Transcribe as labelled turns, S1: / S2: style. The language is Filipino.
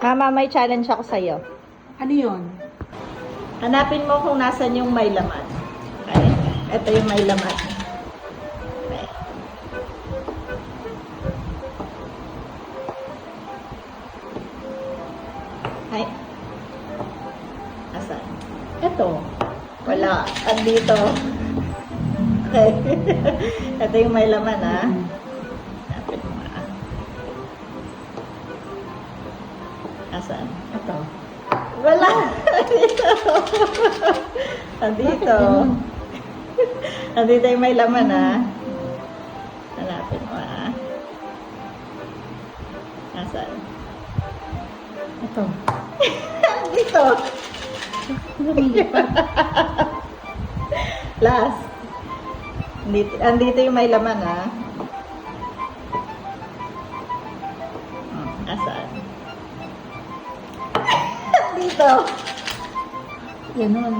S1: Mama, may challenge ako sa'yo.
S2: Ano yun?
S1: Hanapin mo kung nasan yung may laman. Okay? Ito yung may laman. Okay. Ay. Asan? Ito. Wala. Andito. Okay. Ito yung may laman, ha? Hanapin mo, ha? Asan?
S2: Ito.
S1: Wala. Andito. Andito. Andito yung may laman, ha? Hanapin mo, ha? Asan?
S2: Ito.
S1: Andito. Last. Andito yung may laman, ha? Asan? Andito.
S2: Ganon.